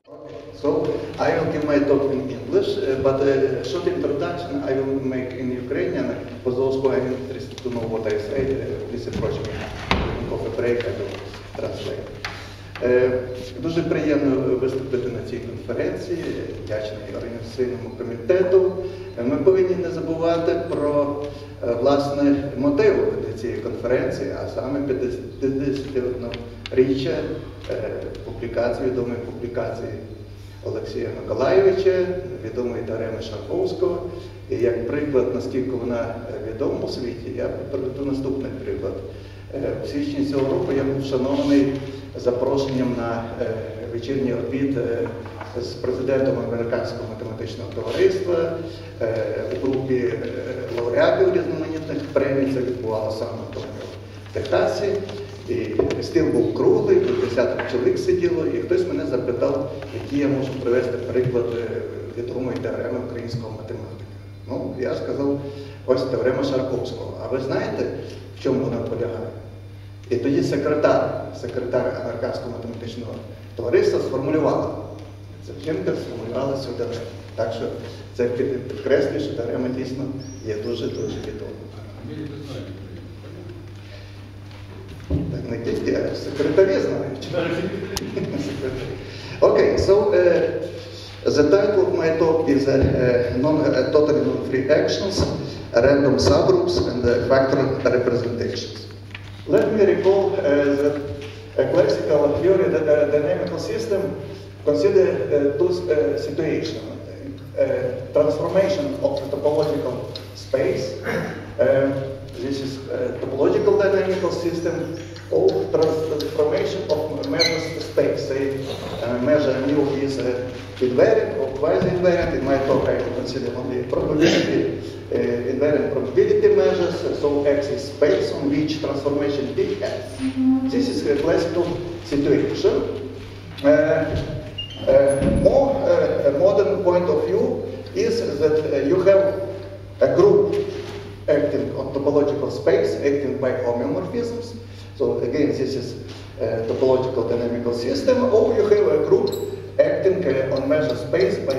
So I will give my talk in English, but a short introduction I will make in Ukrainian. For those who are interested to know what I say, please approach me. Of a break, I will translate. Дуже приємно виступити на цій конференції, вдячний організаційному комітету. Ми повинні не забувати про власне мотив цієї конференції, а саме 51-річчя публікації, відомої публікації Олексія Миколайовича, відомої теореми Шаховського. І як приклад, наскільки вона відома у світі, я приведу наступний приклад. У січні цього року я був вшанований запрошенням на вечірній обід з президентом Американського математичного товариства у групі лауреатів різноманітних премій. Це відбувалося саме в Техасі. І стіл був круглий, тут десяток чоловік сиділо, і хтось мене запитав, які я можу привести приклад відомої теореми українського математика. Ну, я сказав, ось теорема Шаховського. А ви знаєте, в чому вона полягає? І тоді секретар Американського математичного товариства сформулювала. Ця жінка сформулювала цю теорему. Так що це підкреслює, що теорема дійсно є дуже-дуже відома. Так, не тільки, а секретарі знають. Okay, so the title of my talk is Totally Non-Free Actions, Random Subgroups, and Factor Representations. Let me recall that a classical theory, that a dynamical system, consider two situations. Transformation of the topological space. This is a topological dynamical system, or transformation of measure space. Say measure mu is invariant or quasi-invariant. In my talk I will consider only probability, invariant probability measures. So X is space on which transformation depends. This is a classical situation. More modern point of view is that you have a group acting on topological space, acting by homeomorphisms. So again, this is a topological dynamical system, or you have a group acting on measure space by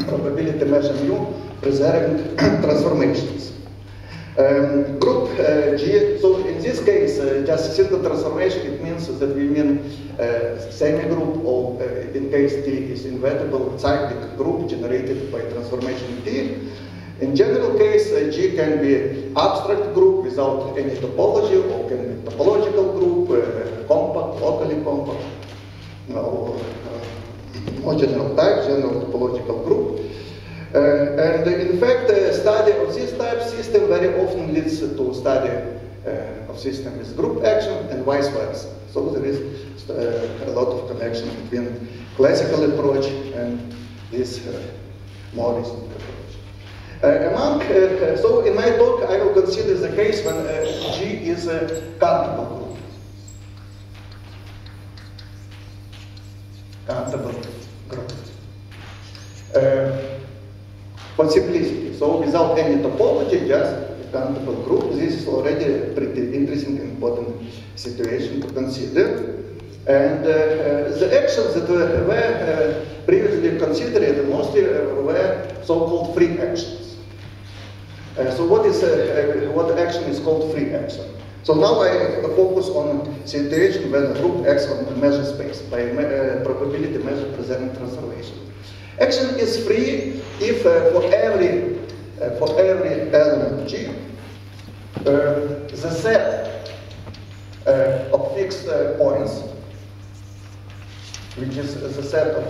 probability measure mu, preserving transformations. Group G, so in this case, just single transformation, it means that we mean semi-group, or in case T is invertible, cyclic group generated by transformation T. In general case, G can be abstract group without any topology, or can be topological group, compact, locally compact, or more general type, general topological group. And in fact, study of this type system very often leads to study of system with group action and vice versa. So there is a lot of connection between classical approach and this more recent approach. So in my talk I will consider the case when G is a countable group. Countable group. For simplicity, so without any topology, just a countable group. This is already a pretty interesting and important situation to consider. And the actions that were previously considered mostly were so-called free actions. So what action is called free action? So now I focus on situation when a group acts on a measure space by probability measure preserving transformation. Action is free if for every element G, the set of fixed points, which is the set of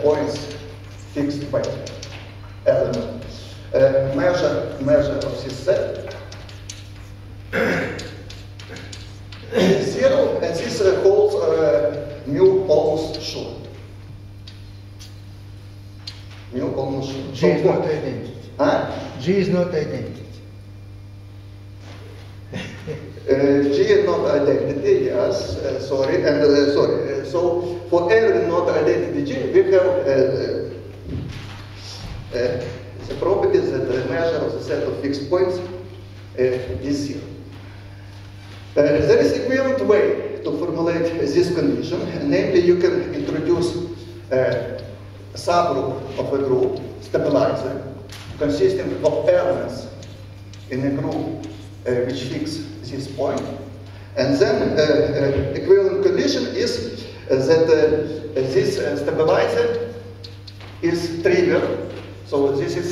points fixed by element, measure of this set is zero, and this holds mu almost short. Mu almost short. G is not identity. Huh? G is not identity. G is not identity, yes, sorry, and so for every not identity G, we have the property that the measure of the set of fixed points is zero. There is equivalent way to formulate this condition, namely you can introduce subgroup of a group, stabilizer, consisting of elements in a group which fix this point. And then equivalent condition is that this stabilizer is trivial. So this is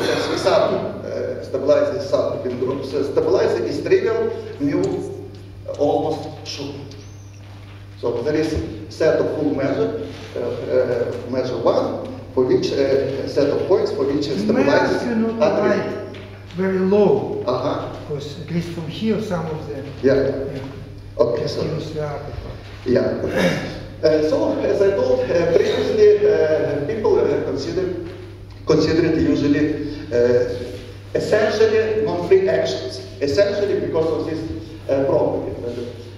stabilizer is subgroup in groups. Stabilizer is trivial, mu almost should. So there is a set of full measure, measure 1, for which set of points for which stabilizers are not right very low. Because at least from here, some of them. Okay, so. So as I told previously, people consider it usually essentially non-free actions. Essentially because of this property.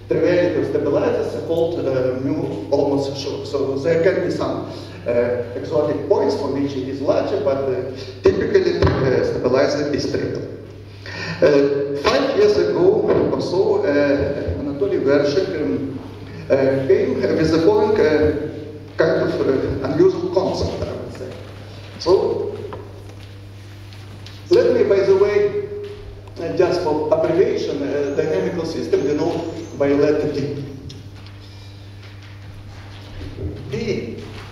The triviality of stabilizers is called mu almost sure. So there can be some exotic points for which it is larger, but typically stabilizer is trivial. 5 years ago or so, Grigorchuk came with the following kind of unusual concept, I would say. So, let me, by the way, just for abbreviation, dynamical system denoted by letter D. D,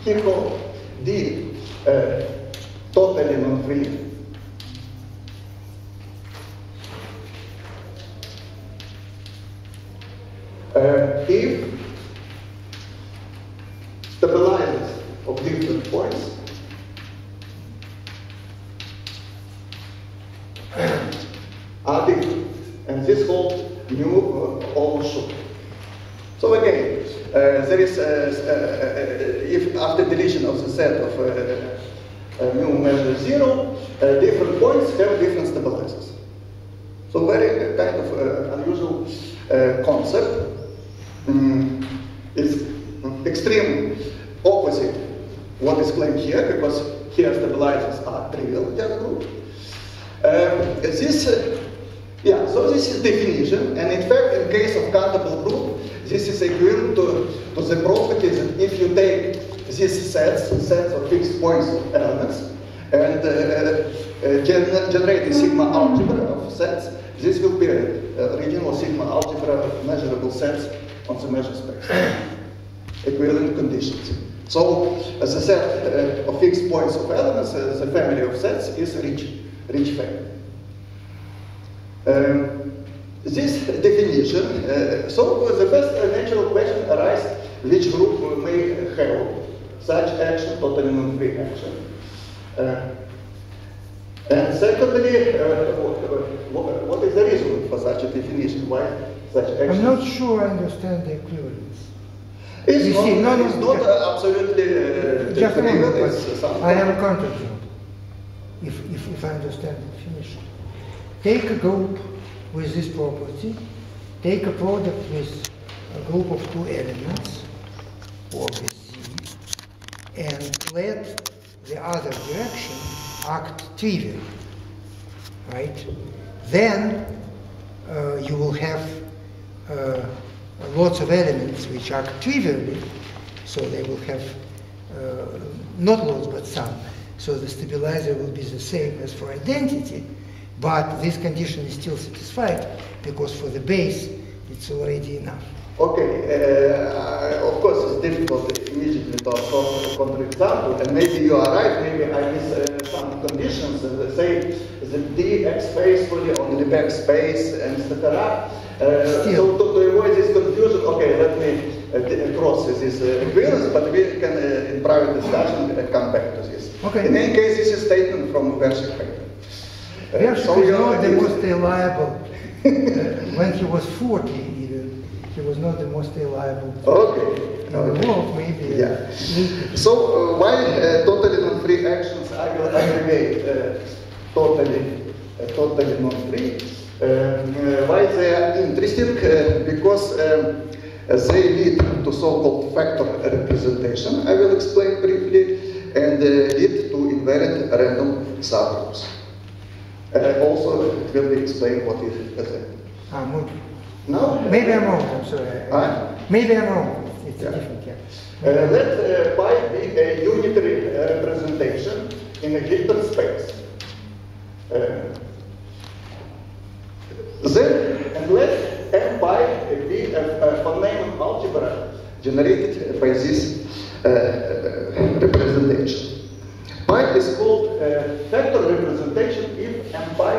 here called D, totally non-free. If stabilizers of different points are different, and this holds mu almost sure. So again, there is if after deletion of the set of mu measure 0, different points have different stabilizers. So very kind of unusual concept. It's extreme opposite what is claimed here, because here stabilizers are trivial in that group. So this is definition, and in fact, in case of countable group, this is equivalent to the property that if you take these sets of fixed points of elements, and generate a sigma algebra of sets, this will be a original sigma algebra of measurable sets on the measure space. Equivalent conditions. So, as a set of fixed points of elements, the family of sets is rich family. This definition, so the first natural question arises, which group may have such action, totally non-free action. And secondly, what is the reason for such a definition? Why such action? I'm not sure I understand the equivalence. It's not absolutely just a moment, but I have a counterexample, if I understand the definition. Take a group with this property, take a product with a group of 2 elements, or with Z, and let the other direction act trivial, right? Then you will have lots of elements which act trivially, so they will have not lots but some. So the stabilizer will be the same as for identity, but this condition is still satisfied because for the base it's already enough. Okay, of course it's difficult immediately to solve a counterexample, and maybe you are right, maybe I miss some conditions, say the dx space fully on the back space, etc. So to avoid this confusion, okay, let me cross this equivalence, but we can in private discussion come back to this. Okay. In any case, this is a statement from Grigorchuk paper. Grigorchuk is not the most reliable. When he was 40 even, he was not the most reliable in the world, maybe. Yeah. So why totally non-free actions I will aggregate totally non-free? Why they are interesting? Because they lead to so-called factor representation, I will explain briefly, and lead to invariant random subgroups. Also, it will be explained what is present. No? Maybe I'm wrong, I'm sorry. Maybe I'm wrong. It's different, yeah. Let pi be a unitary representation in a Hilbert space. And let m pi be a von Neumann algebra generated by this representation. Pi is called factor representation if m pi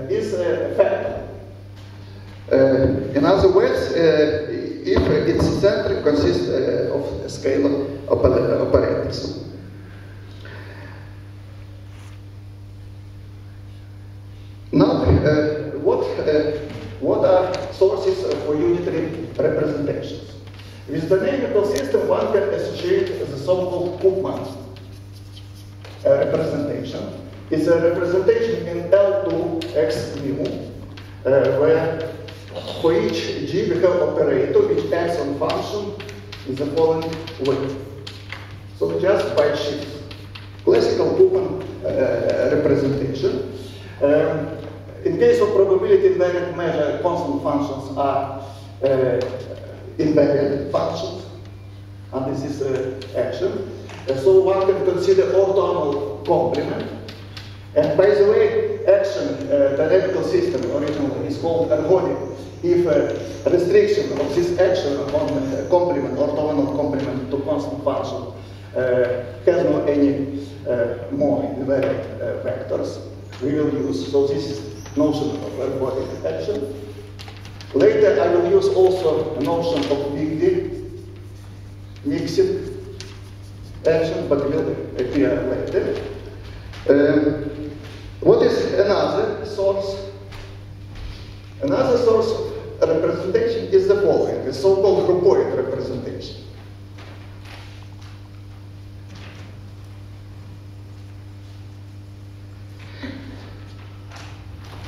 is a factor. In other words, if its center consists of scalar operators. Now, what are sources for unitary representations? With the dynamical system, one can associate the so-called Koopman representation. It's a representation in L2 x mu, where for each g we have operator which acts on function in the following way. So just by shift. Classical Koopman representation. In case of probability invariant measure, constant functions are invariant functions under this action. So one can consider orthogonal complement. And by the way, action dynamical system originally is called ergodic if a restriction of this action on complement, orthogonal complement to constant function has no any more invariant vectors we will use. So this is notion of ergodic action. Later I will use also a notion of big D, mixed action, but will appear later. What is another source? Another source of representation is the following, the so-called groupoid representation.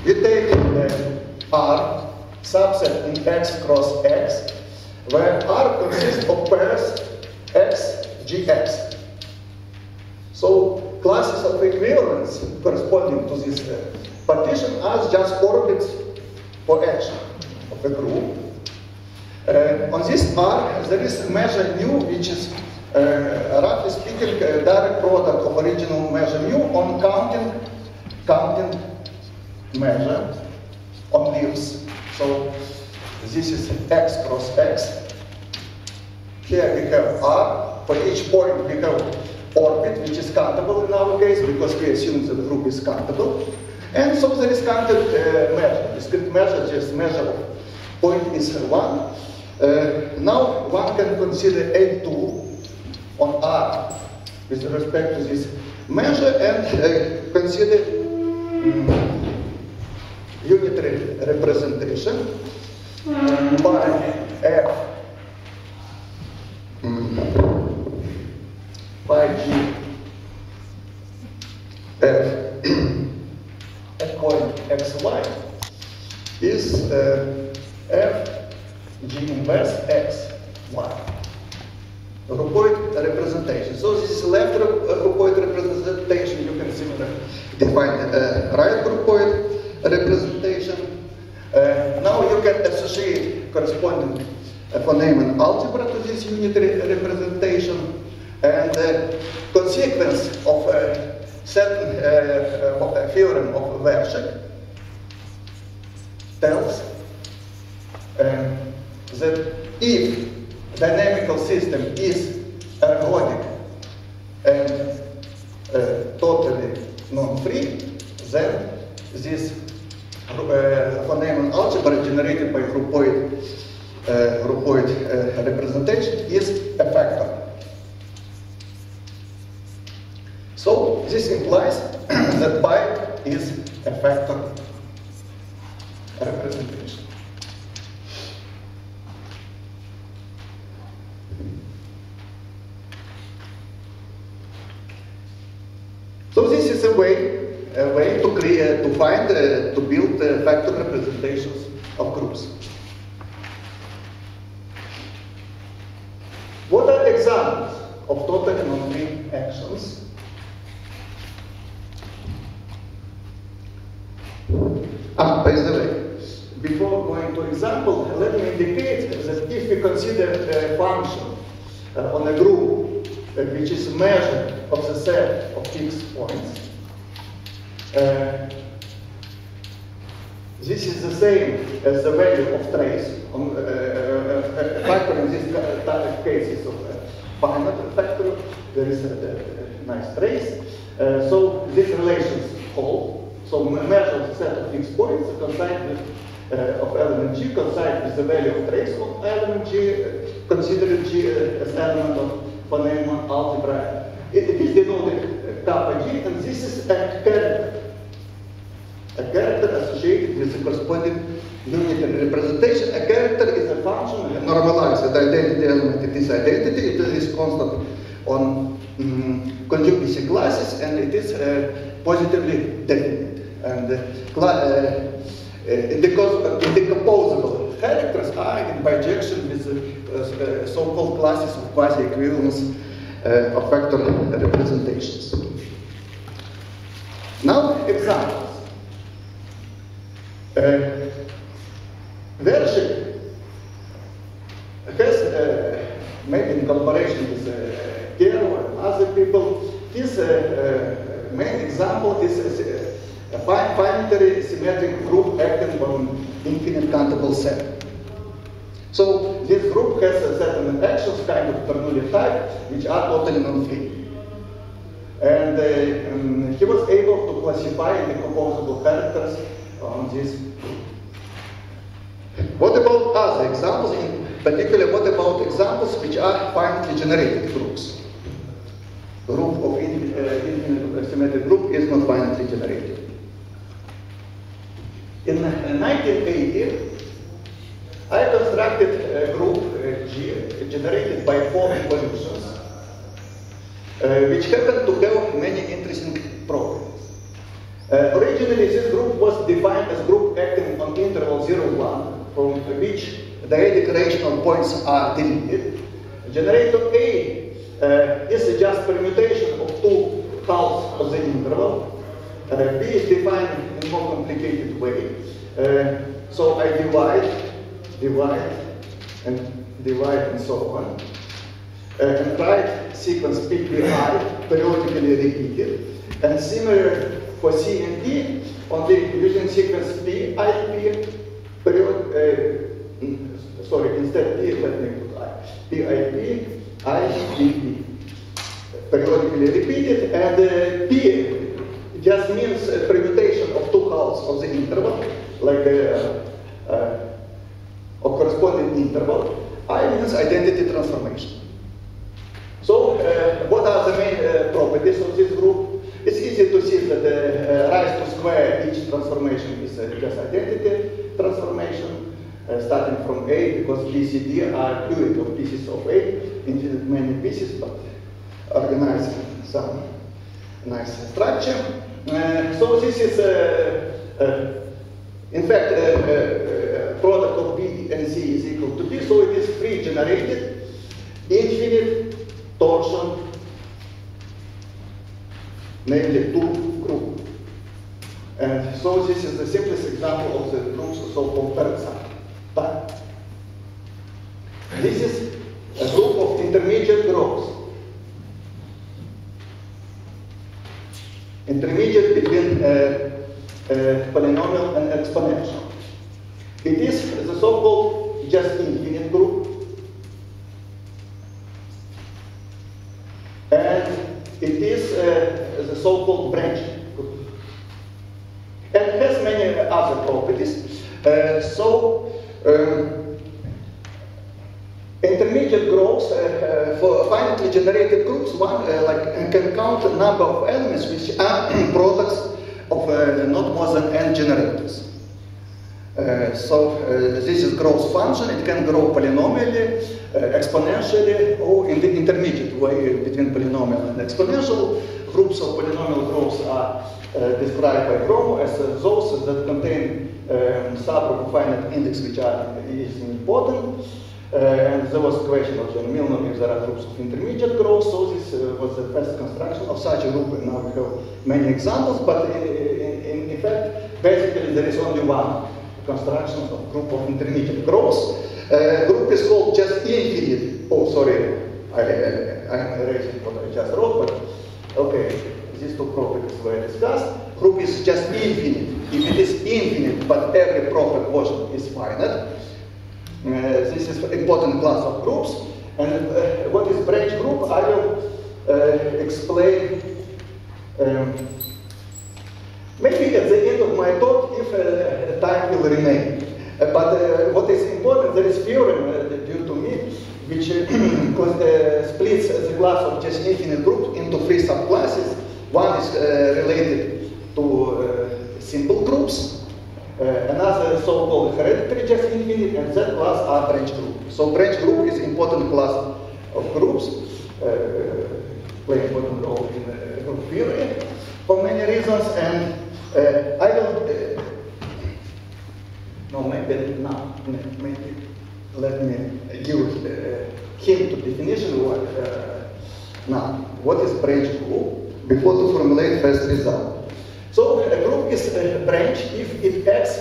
We take R subset in X cross X, where R consists of pairs X, GX. So classes of equivalence corresponding to this partition are just orbits for action of a group. On this R, there is a measure mu, which is, roughly speaking, a direct product of original measure mu on counting measure on leaves. So this is X cross X. Here we have R. For each point we have orbit, which is countable in our case, because we assume that the group is countable. And so there is counted measure. Discrete measure, just measure of point is 1. Now one can consider A2 on R with respect to this measure and consider unitary representation by F by G F at point xy is F G inverse x y. Groupoid representation. So this is left groupoid representation. You can similarly define right groupoid representation. Now you can associate corresponding von Neumann algebra to this unitary representation, and the consequence of a certain theorem of Grigorchuk tells that if dynamical system is ergodic and totally non-free, then this von Neumann algebra generated by groupoid representation is a factor. So this implies that pi is a factor representation. So this is a way to create, to find, to build factor representations of groups. What are examples of total non-free actions? By the way, before going to example, let me indicate that if we consider a function on a group which is a measure of the set of fixed points. This is the same as the value of trace on factor in this case is of finite factor. There is a nice trace. So these relations hold. So measure the set of fixed points coincide of element G coincide with the value of trace of element G. Consider G as element of Von-Neumann algebra. It is denoted kappa G, and this is a character. A character associated with the corresponding unitary representation. A character is a function normalized at identity element. It is identity. It is constant on conjugacy classes, and it is positively definite. And decomposable characters are in bijection with the so-called classes of quasi-equivalence of factor representations. Now, examples. Grigorchuk has made in collaboration with Kyiv and other people. His main example is a finitary symmetric group acting on infinite countable set. So this group has certain actions, kind of Bernoulli type, which are totally non-free. And he was able to classify decomposable characters on this. What about other examples? In particular, what about examples which are finitely generated groups? Group of infinite symmetric group is not finitely generated. In 1980, I constructed a group G generated by 4 evolutions, which happened to have many interesting properties. Originally, this group was defined as group acting on interval 0,1, from which the radical rational points are deleted. Generator A is just permutation of 2 halves of the interval. B is defined in a more complicated way. So I divide, and so on. And write sequence PPI, periodically repeated. And similar for C and D, only using sequence PIP, instead P, let me put I. PIP, IPP. Periodically repeated, and P just means a permutation of 2 halves of the interval, like a corresponding interval. I means identity transformation. So, what are the main properties of this group? It's easy to see that the rise to square each transformation is just identity transformation, starting from A, because B, C, D are unit of pieces of A, infinite many pieces, but organized in some nice structure. So this is, in fact, product of B and C is equal to B, so it is free generated, infinite torsion, namely 2 group. And so this is the simplest example of the groups of so-called parasite. This is a group of intermediate groups. Intermediate between polynomial and exponential. It is the so-called just infinite group. And it is the so-called branching group. And it has many other properties. Intermediate groups, for finitely generated groups, one can count a number of elements which are products of not more than n generators. This is growth function. It can grow polynomially, exponentially, or in the intermediate way between polynomial and exponential. Groups of polynomial growths are described by Gromo as those that contain subgroup of finite index, which is important. And there was a question of John Milner if there are groups of intermediate growth. So this was the first construction of such a group, and now we have many examples. But in fact, basically there is only one construction of group of intermediate growth. Group is called just infinite. Oh, sorry, I'm erasing what I just wrote, but okay, these two properties were discussed. Group is just infinite. If it is infinite, but every proper quotient is finite, this is an important class of groups. And what is branch group? I will explain maybe at the end of my talk if time will remain. But what is important, there is theorem due to me which splits the class of just infinite group into three subclasses. One is related to simple groups, another so-called hereditary just infinite, and that class are branch group. So branch group is important class of groups, play important role in group theory for many reasons, and I will, no, maybe now, maybe let me use hint to definition. Now, what is branch group? Before to formulate first result. So a group is a branch if it acts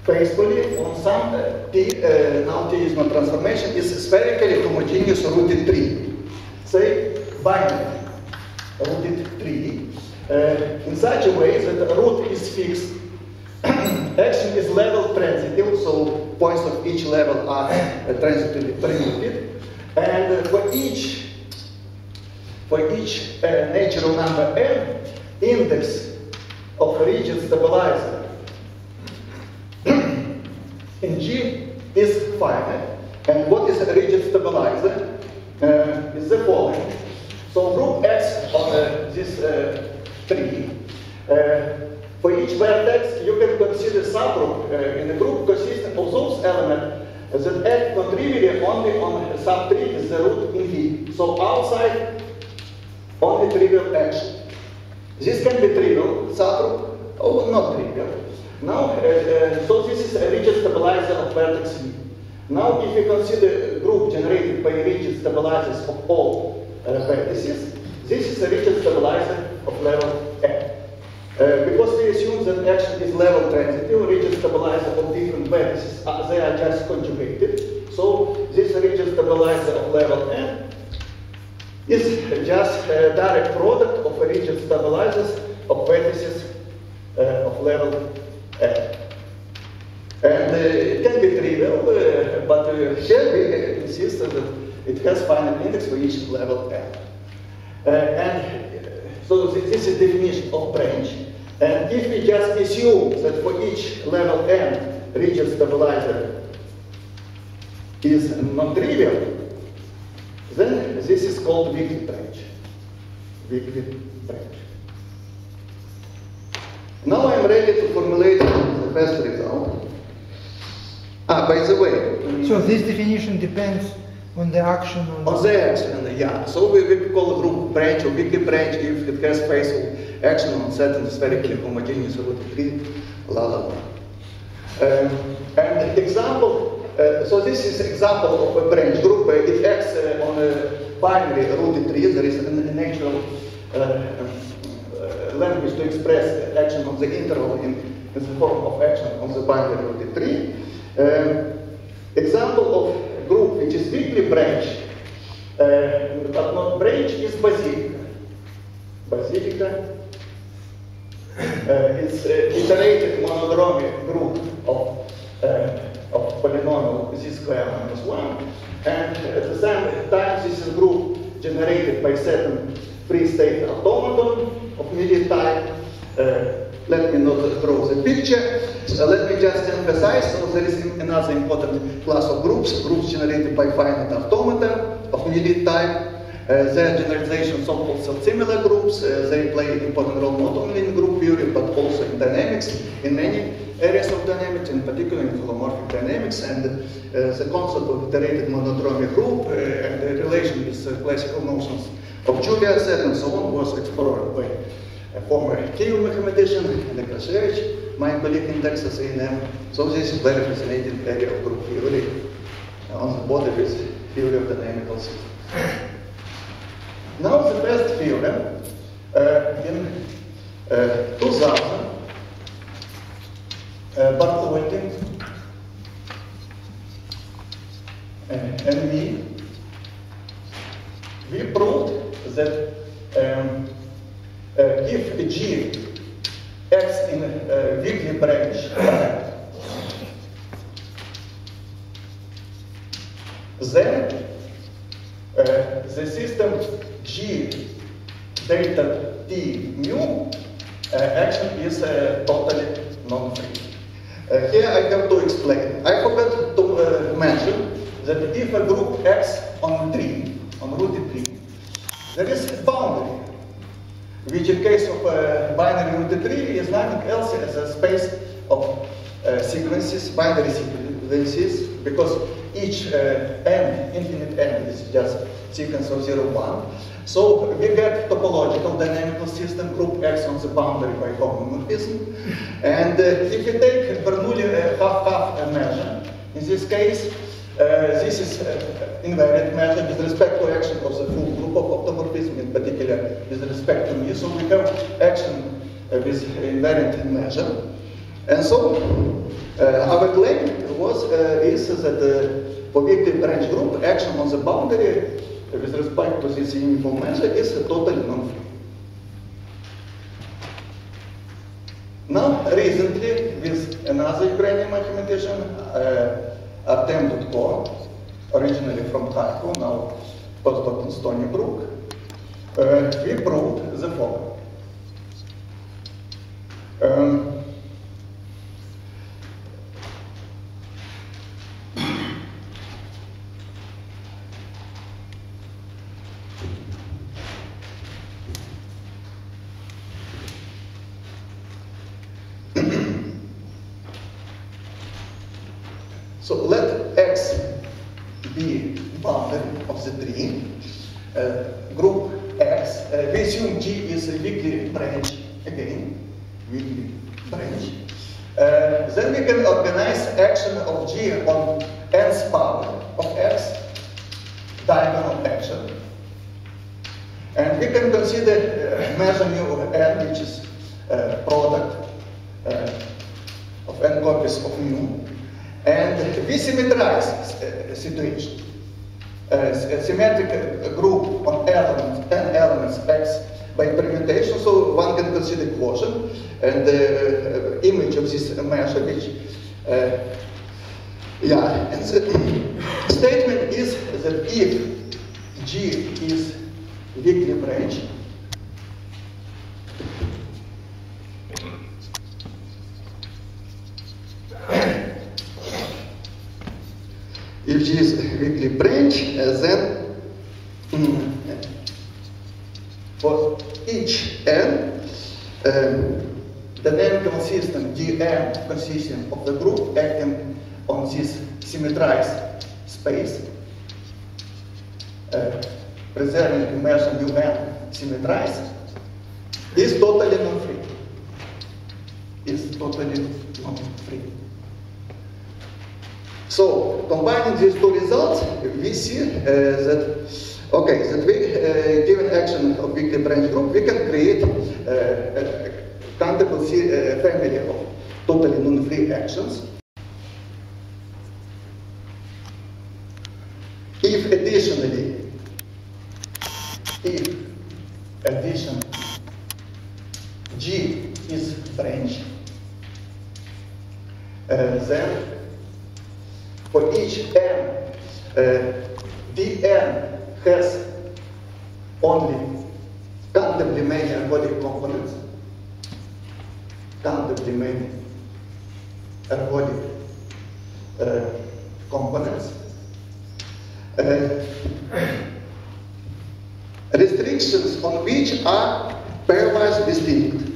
faithfully on some T, now T is not transformation, is spherically homogeneous rooted tree. Say binary rooted tree in such a way that the root is fixed. Action is level transitive, so points of each level are transitively permuted, and for each natural number n, index of rigid stabilizer in G is finite. And what is a rigid stabilizer? Is the following. So group X on this tree. For each vertex, you can consider subgroup in the group consisting of those elements that act non-trivially only on subtree is the root in V. So outside, only trivial action. This can be trivial subgroup or not trivial. Now, so this is a rigid stabilizer of vertex V. Now, if you consider a group generated by rigid stabilizers of all vertices, this is a rigid stabilizer of level N. Because we assume that action is level transitive, rigid stabilizer of different vertices, they are just conjugated. So this rigid stabilizer of level N is just a direct product of rigid stabilizers of vertices of level N. And it can be trivial, but here we insist that it has finite index for each level N. And so this is the definition of branch. And if we just assume that for each level N, rigid stabilizer is non-trivial, then this is called weakly branch. Weakly branch. Now I am ready to formulate the first result. By the way. So this definition depends on the action on the action, yeah. So we call a group branch or weakly branch if it has faithful action on certain spherically homogeneous rooted tree, la la la. And example, so this is example of a branch group. It acts on a binary rooted tree. There is a natural language to express action on the interval in the form of action on the binary rooted tree. Example of group which is weakly branch, but not branch, is Basilica. Basilica. It's iterated monodromic group of polynomial z square minus 1, and at the same time this is a group generated by certain free state automaton of immediate type. Let me not draw the picture. Let me just emphasize, so there is another important class of groups generated by finite automata of immediate type. Their generalization so-called similar groups. They play an important role not only in group theory but also in dynamics, in many areas of dynamics, in particular in holomorphic dynamics. And the concept of iterated monodromic group and the relation with classical notions of Julia set and so on was explored by a former Kyiv mathematician, Grigorchuk, my colleague in Texas A&M. So this is very fascinating area of group theory on the border with theory of dynamical systems. Now the first theorem in 2000, Bartolini and me that if G acts in a weakly branch type, then the system G delta T mu action is totally non-free. Here I have to explain. I forgot to mention that if a group acts on tree, on rooted tree, there is a boundary, which in case of a binary rooted tree is nothing else as a space of sequences, binary sequences, because each n, infinite n, is just sequence of 0, 1. So we get topological dynamical system, group acts on the boundary by homomorphism. And if we take Bernoulli half-half measure, in this case, this is invariant measure with respect to action of the full group of optomorphism, in particular with respect to me. So we have action with invariant measure. And so our claim was is that for weakly branch group, action on the boundary with respect to this uniform measure is totally non-free. Now, recently, with another Ukrainian mathematician, Artem, originally from Kyiv, now postdoc in Stony Brook, we proved the following. So let X be boundary of the tree. Group X, we assume G is a weakly branch, again, weakly branch. Then we can organize action of G on nth power of X, diagonal action. And we can consider measure mu of n, which is product of n copies of mu. And we symmetrize situation. A symmetric group on elements, n elements X by permutation, so one can consider quotient. And the image of this measure, which, and the statement is that if G is weakly branch, if G is weakly branch, then for each n, the dynamical system Dn consisting of the group acting on this symmetrized space, preserving the measure un symmetrized, is totally non-free. Is totally non-free. So, combining these two results, we see that, okay, that we, given action of weakly branch group, we can create a countable family of totally non-free actions. If additionally, G is branch, then for each n, Dn has only countably many ergodic components, countably many ergodic components. Restrictions on which are pairwise distinct.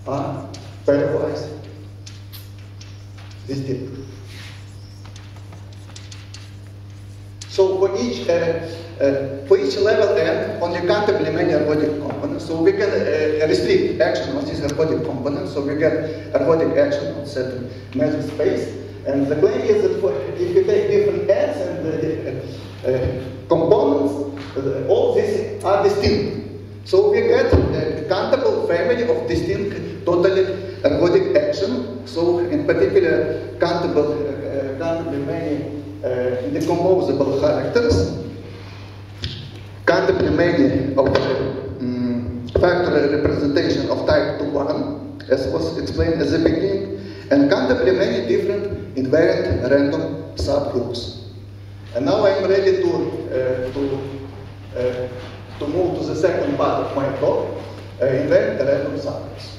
Are pairwise distinct. So for each level n, only countably many ergodic components. So we can restrict action of these ergodic components. So we get ergodic action on certain measure space. And the claim is that if you take different n's and components, all these are distinct. So we get a countable family of distinct totally ergodic action. So in particular, countable countable many decomposable characters, countable many of factorial representation of type 2-1, as was explained at the beginning, and countably many different invariant random subgroups. And now I'm ready to move to the second part of my talk, invariant random subgroups.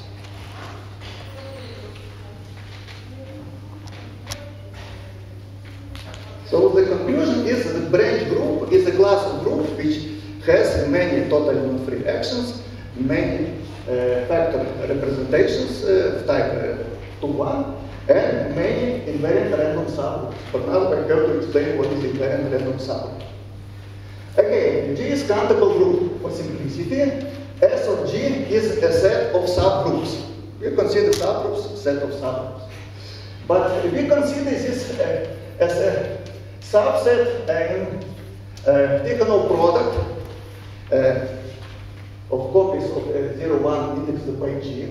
So the conclusion is that branch group is a class of groups which has many totally non-free actions, many factor representations of type 2-1, and many invariant random subgroups. But now I have to explain what is invariant random subgroup. Again, G is countable group for simplicity. S of G is a set of subgroups. We consider subgroups set of subgroups. But we consider this as a subset in diagonal product of copies of 0,1 indexed by G.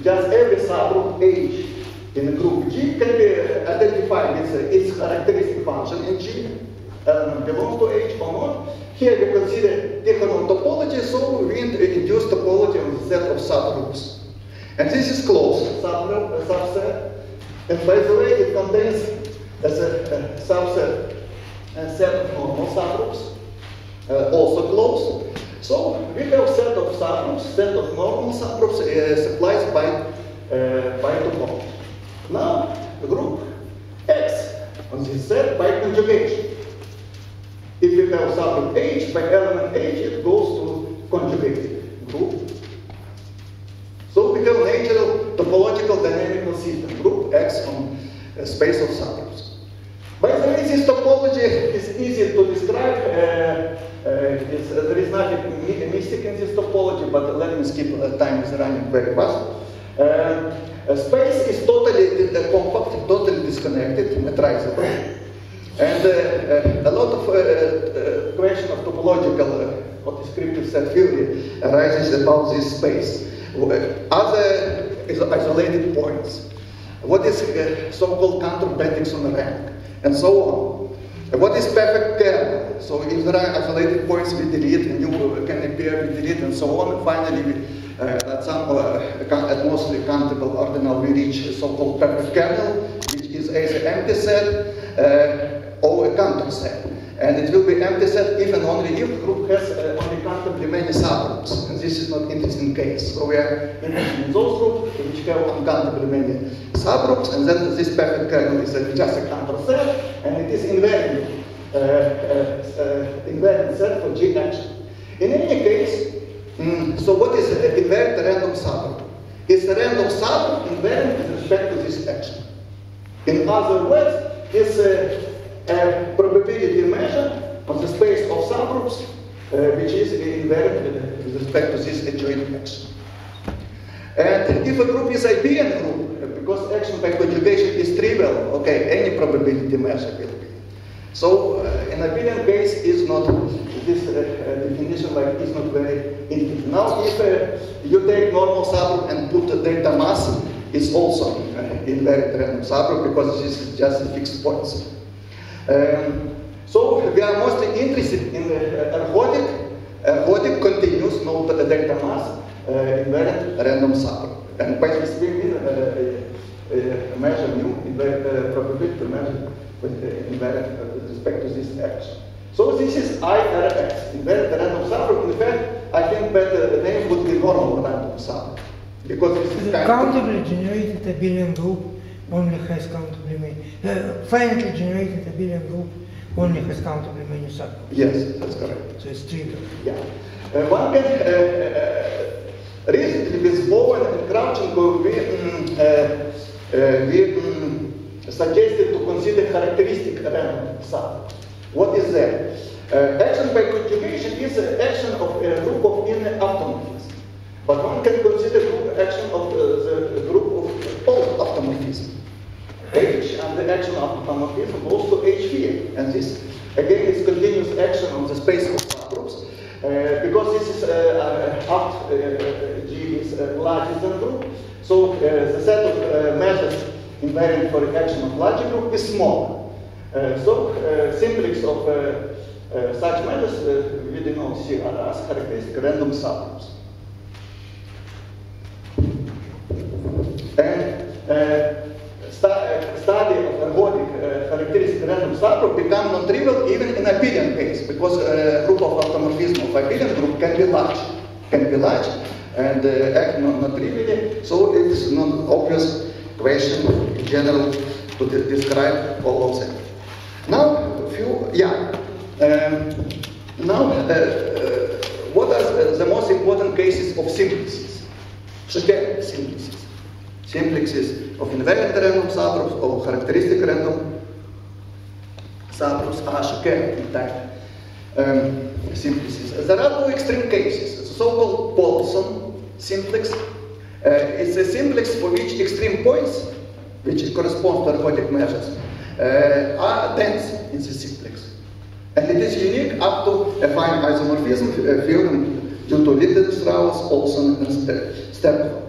Just every subgroup H in the group G can be identified with its characteristic function in G. Belongs to H or not. Here we consider diagonal topology, so we induce topology on the set of subgroups. And this is closed subset. And by the way, it contains as a subset a set of normal subgroups, also closed. So we have set of subgroups, set of normal subgroups supplied by topology. Now the group X on this set by conjugation. If you have subgroup H by element H, it goes to conjugated group. So we have natural topological dynamical system, group X on a space of subgroups. By the way, this topology is easy to describe. There is nothing mystic in this topology, but let me skip, time is running very fast. Space is totally compact, totally disconnected, metrizable. And a lot of question of topological or descriptive set theory arises about this space. Other isolated points. What is so-called counterbendings on the rank, and so on. What is perfect kernel? So if there are isolated points, we delete, and you can appear, we delete, and so on. And finally, at some at mostly countable ordinal, we reach so-called perfect kernel, which is either empty set or a counter set. And it will be empty set if and only if group has only countably many subgroups. And this is not interesting case. So we are interested in those groups which have uncountably many subgroups, and then this perfect kernel is just a counter set, and it is invariant set for G action. In any case, so what is an invariant random subgroup? It's a random subgroup invariant with respect to this action. In other words, it's a probability measure on the space of subgroups, which is invariant with respect to this adjoint action. And if a group is abelian group, because action by conjugation is trivial, okay, any probability measure will be. So an abelian case is not, this definition like is not very intimate. Now if you take normal subgroup and put the delta mass, it's also invariant random subgroup because this is just fixed points. So we are mostly interested in the ergodic continuous, not the delta mass, invariant random subgroup. And by this we mean measure mu, invariant probability measure invariant with respect to this action. So this is IRX, invariant random subgroup. In fact, I think better the name would be normal random subgroup. Because this is the countably generated abelian group only has countably many. Finitely generated abelian group only has countably many subgroups. Yes, that's correct. So it's trivial. Yeah. One can recently with Bowen and Kravchenko we suggested to consider characteristic random subgroups. What is that? Action by conjugation is an action of a group of inner automorphisms. But one can consider group action of the group of all automorphisms. H and the action of automorphism goes to H here. And this, again, is continuous action on the space of subgroups. Because this is G is larger than group. So the set of measures invariant for action of larger group is smaller. So simplex of such measures we denote here as characteristic random subgroups. And study of ergodic characteristic random subgroup become non-trivial even in abelian case, because group of automorphism of abelian group can be large, and act non-trivially. So it's not obvious question in general to describe all of them. Now, what are the most important cases of simplices? Simplices. Simplices of invariant random subgroups or characteristic random subgroups are Shekarian type simplices. There are two extreme cases. The so-called Paulson simplex. It's a simplex for which extreme points, which correspond to ergodic measures, are dense in the simplex. And it is unique up to a fine isomorphism theorem due to Linden-Strauss, Olson, and Stepford.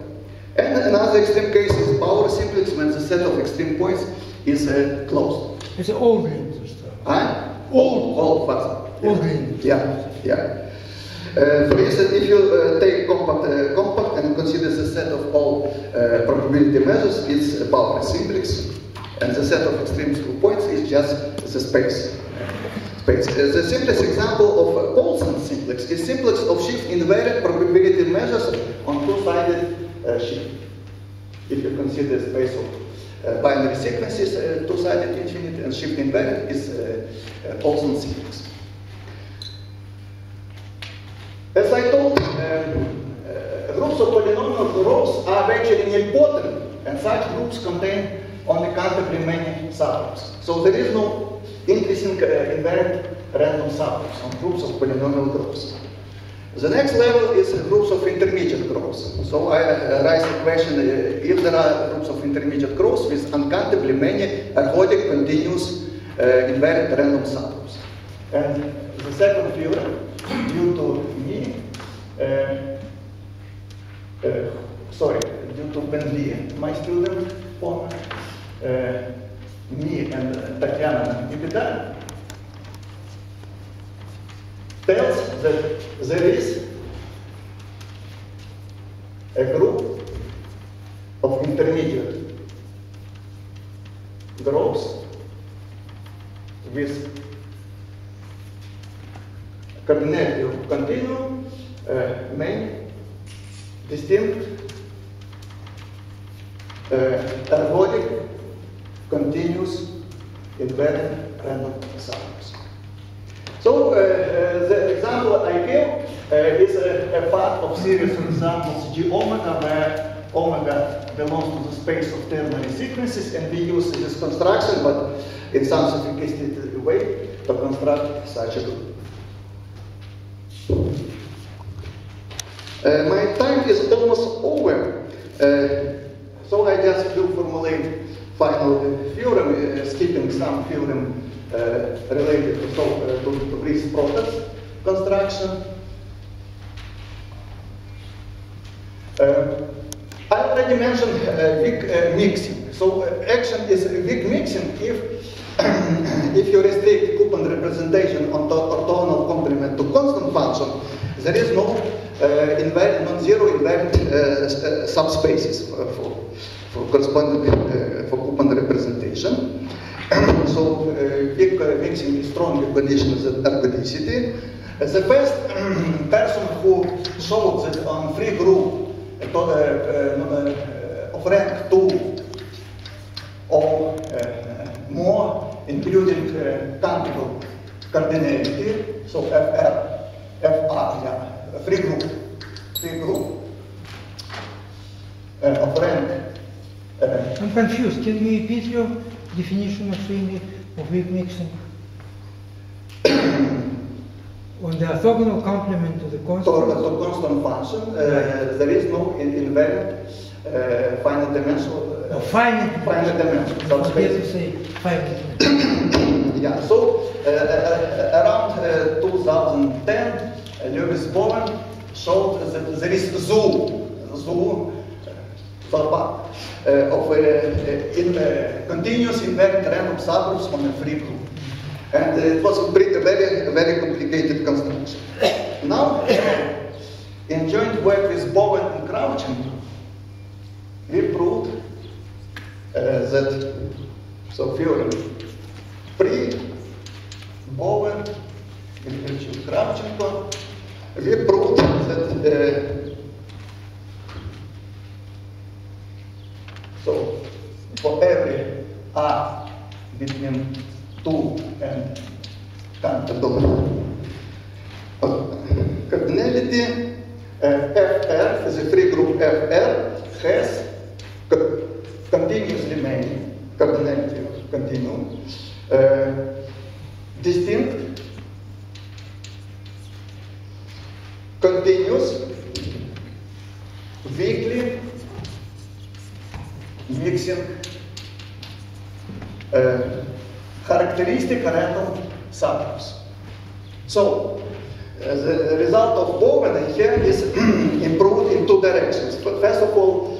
And another extreme case is power simplex when the set of extreme points is closed. It's an old Linden-Strauss. Old fuzzy. Old Linden-Strauss. Yeah. For instance, if you take compact and consider the set of all probability measures, it's a power simplex, and the set of extreme points is just the space. The simplest example of Paulson simplex is simplex of shift invariant probability measures on two-sided shift. If you consider the space of binary sequences, two-sided infinite, and shift invariant is Paulson simplex. As I told, groups of polynomial rows are virtually nilpotent, and such groups contain only countably many subgroups. So there is no increasing invariant random subgroups on groups of polynomial groups. The next level is groups of intermediate groups. So I raise the question, if there are groups of intermediate groups with uncountably many ergodic continuous invariant random subgroups. And the second theorem, due to due to Bentley, my student, me and Tatiana Nikita, tells that there is a group of intermediate groups with cardinality of continuum many distinct ergodic continuous invariant random subgroups. So the example I give is a part of series of examples G omega, where omega belongs to the space of ternary sequences, and we use this construction, but in some sophisticated way, to construct such a group. My time is almost over, so I just will formulate final theorem, skipping some theorem related to Brice products construction. I already mentioned weak mixing. So action is weak mixing if you restrict coupon representation on the orthogonal complement to constant function. There is no non-zero invariant subspaces for corresponding for coupon representation. So weak mixing is strongly conditions at ergodicity. The first person who showed that on free group of rank 2 or more, including countable cardinality, so FR, free group of rank. I'm confused. Can you repeat your definition of weak mixing? On the orthogonal complement to the constant? To constant function, there is no invariant finite dimensional. Finite dimension. So it's better to say finite dimension. Yeah. So around 2010, Lewis Bowen showed that there is zoo continuous invariant random subgroups on a free group. And it was a very complicated construction. Now, in joint work with Bowen and Grigorchuk, we proved that, so theorem pre-Bowen and Grigorchuk, we proved that so for every R between 2 and countable cardinality, FR, as a free group FR, has continuously many cardinality of continuum, distinct, continuous, weakly mixing characteristic random subgroups. So, the result of Bowen here is improved in two directions. First of all,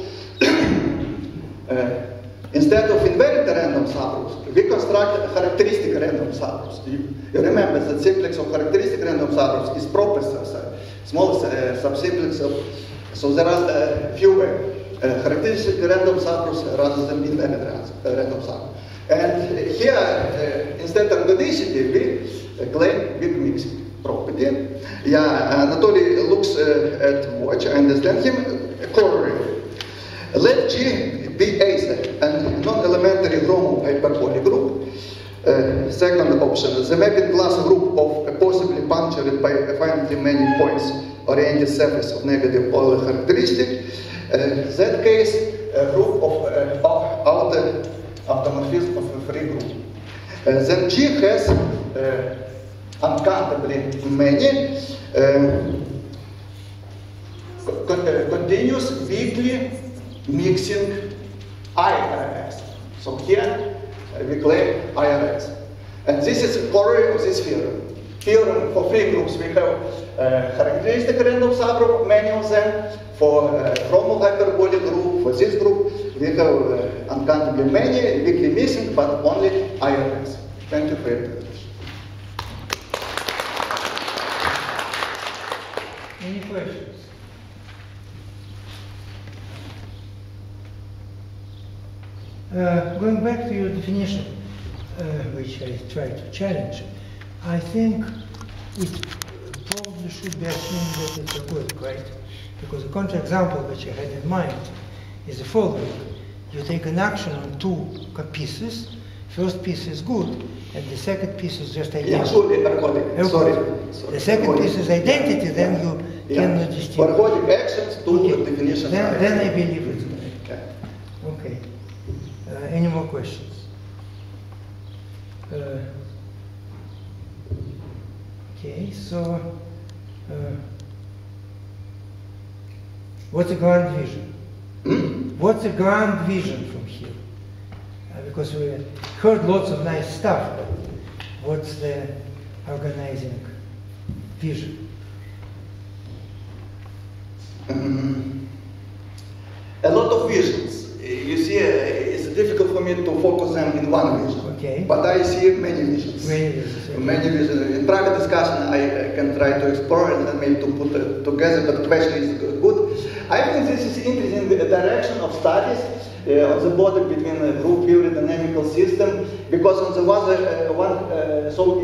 instead of invariant random subgroups, we construct characteristic random subgroups. You remember that simplex of characteristic random subgroups is proper small subsimplex of, so there are fewer characteristic random subgroups rather than invariant random subgroups. And here, instead of godicity, we claim weak mixing property. Yeah, Anatoly looks at watch, I understand him, corollary. Let G be Acer and non-elementary Roman hyperbolic group. Second option, the mapping class group of possibly punctured by finitely many points oriented surface of negative polar characteristic. That case, a group of outer automorphism of a free group. Then G has uncountably many continuous weakly mixing IRS. So here we claim IRS. And this is a corollary of this theorem. Theorem for free groups, we have characteristic random subgroup, many of them. For Roman hyperbolic group, for this group, we have uncountably many, weakly missing, but only IRS. Thank you for your attention. Any questions? Going back to your definition, which I tried to challenge, I think it probably should be assumed that it's a good, right? Because the counterexample which I had in mind is the following. You take an action on two pieces. First piece is good, and the second piece is just identity. Yeah, sorry. The second piece is identity, then you cannot distinguish. Ergodic actions to definition. Then I believe it's correct. Okay. Any more questions? Okay, so what's the grand vision? What's the grand vision from here? Because we heard lots of nice stuff, but what's the organizing vision? A lot of visions. You see, it's difficult for me to focus them in one vision. Okay. But I see many visions. Many visions. In private discussion, I can try to explore it and maybe to put it together, but the question is good. I think this is interesting the direction of studies on the border between a group theory dynamical system, because on the so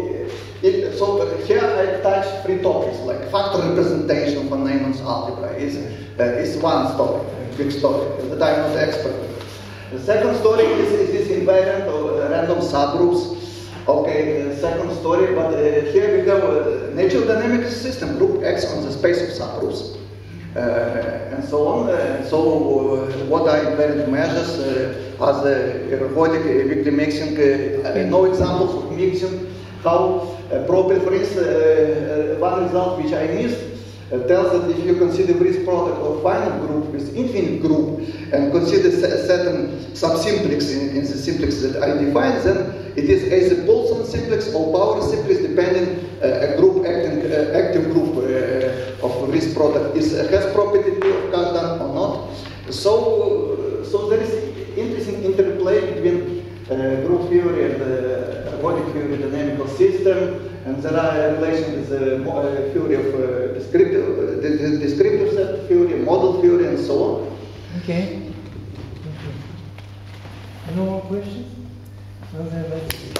here I touched three topics, like factor representation for Neumann's algebra is one story, big story, that I'm not expert. The second story is this invariant of random subgroups. Okay, the second story, but here we have a natural dynamical system, group X on the space of subgroups. And so on. So what are invariant measures as ergodic weakly mixing? No examples of mixing. How properly, for instance, one result which I missed tells that if you consider Brice product of finite group with infinite group and consider certain subsimplex in the simplex that I define, then it is as a Paulson simplex or power simplex depending a group active group of Brice product has property of Cardan or not. So so there is interesting interplay between group theory and ergodic theory, dynamical system, and there are relations with the theory of descriptive set theory, model theory, and so on. Okay. No more questions? Well then, let's see.